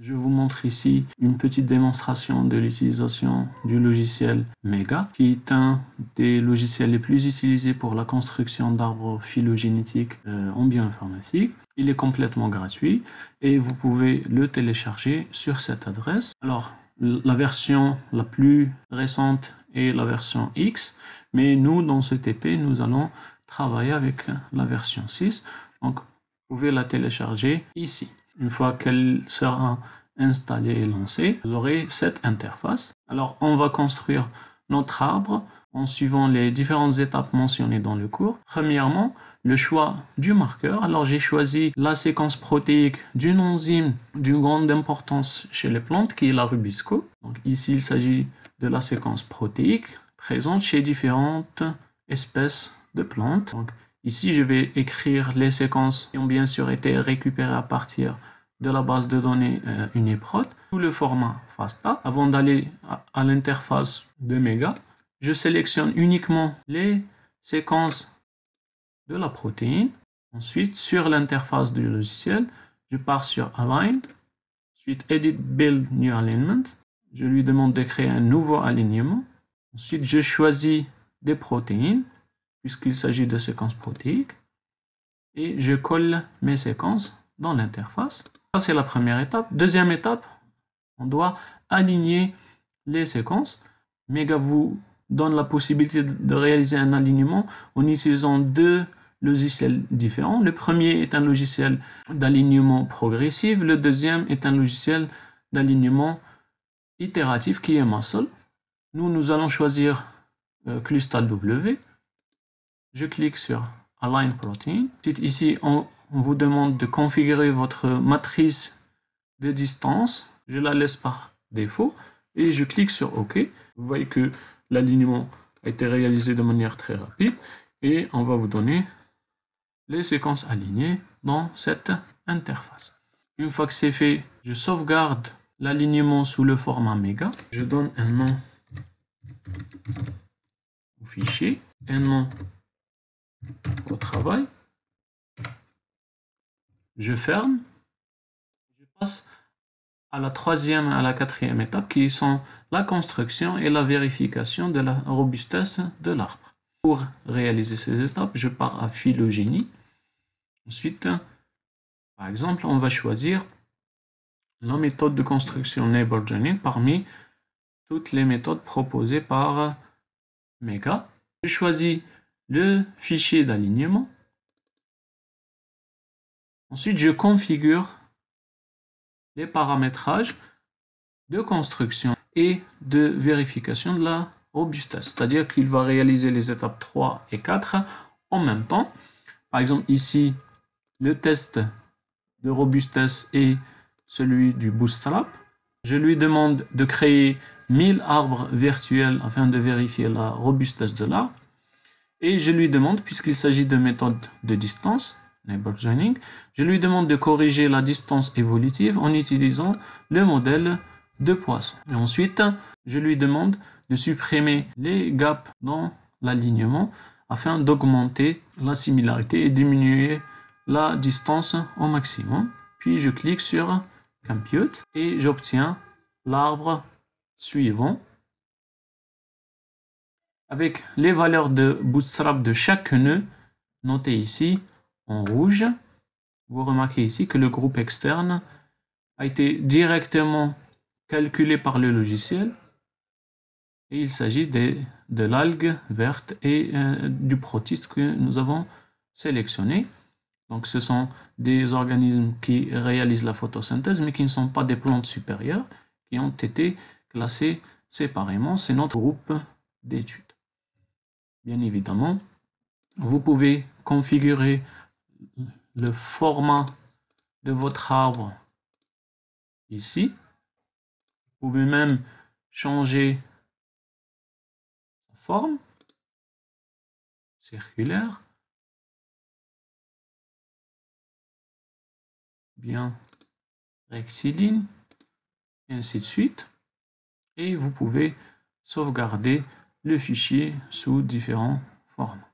Je vous montre ici une petite démonstration de l'utilisation du logiciel Mega, qui est un des logiciels les plus utilisés pour la construction d'arbres phylogénétiques en bioinformatique. Il est complètement gratuit et vous pouvez le télécharger sur cette adresse. Alors, la version la plus récente est la version X, mais nous, dans ce TP, nous allons travailler avec la version 6. Donc, vous pouvez la télécharger ici. Une fois qu'elle sera installée et lancée, vous aurez cette interface. Alors, on va construire notre arbre en suivant les différentes étapes mentionnées dans le cours. Premièrement, le choix du marqueur. Alors, j'ai choisi la séquence protéique d'une enzyme d'une grande importance chez les plantes, qui est la Rubisco. Donc, ici, il s'agit de la séquence protéique présente chez différentes espèces de plantes. Donc, ici, je vais écrire les séquences qui ont bien sûr été récupérées à partir de la base de données UniProt sous le format FASTA. Avant d'aller à l'interface de Mega, je sélectionne uniquement les séquences de la protéine. Ensuite, sur l'interface du logiciel, je pars sur Align. Ensuite, Edit Build New Alignment. Je lui demande de créer un nouveau alignement. Ensuite, je choisis des protéines, puisqu'il s'agit de séquences protéiques. Et je colle mes séquences dans l'interface. Ça, c'est la première étape. Deuxième étape, on doit aligner les séquences. Mega vous donne la possibilité de réaliser un alignement en utilisant deux logiciels différents. Le premier est un logiciel d'alignement progressif. Le deuxième est un logiciel d'alignement itératif qui est Muscle. Nous allons choisir ClustalW. Je clique sur Align Protein. Ici, on vous demande de configurer votre matrice de distance. Je la laisse par défaut et je clique sur OK. Vous voyez que l'alignement a été réalisé de manière très rapide et on va vous donner les séquences alignées dans cette interface. Une fois que c'est fait, je sauvegarde l'alignement sous le format Mega. Je donne un nom au fichier, un nom au travail. Je ferme. Je passe à la troisième et à la quatrième étape qui sont la construction et la vérification de la robustesse de l'arbre. Pour réaliser ces étapes, je pars à phylogénie. Ensuite, par exemple, on va choisir la méthode de construction Neighbor Joining parmi toutes les méthodes proposées par Mega. Je choisis le fichier d'alignement. Ensuite, je configure les paramétrages de construction et de vérification de la robustesse. C'est-à-dire qu'il va réaliser les étapes 3 et 4 en même temps. Par exemple, ici, le test de robustesse est celui du Bootstrap. Je lui demande de créer 1000 arbres virtuels afin de vérifier la robustesse de l'arbre. Et je lui demande, puisqu'il s'agit de méthode de distance, Neighbor Joining, je lui demande de corriger la distance évolutive en utilisant le modèle de Poisson. Et ensuite, je lui demande de supprimer les gaps dans l'alignement afin d'augmenter la similarité et diminuer la distance au maximum. Puis je clique sur Compute et j'obtiens l'arbre suivant avec les valeurs de Bootstrap de chaque nœud notées ici en rouge. Vous remarquez ici que le groupe externe a été directement calculé par le logiciel et il s'agit de l'algue verte et du protiste que nous avons sélectionné. Donc ce sont des organismes qui réalisent la photosynthèse mais qui ne sont pas des plantes supérieures, qui ont été classés séparément. C'est notre groupe d'études. Bien évidemment, vous pouvez configurer le format de votre arbre ici. Vous pouvez même changer sa forme circulaire, bien rectiligne, et ainsi de suite. Et vous pouvez sauvegarder le fichier sous différents formats.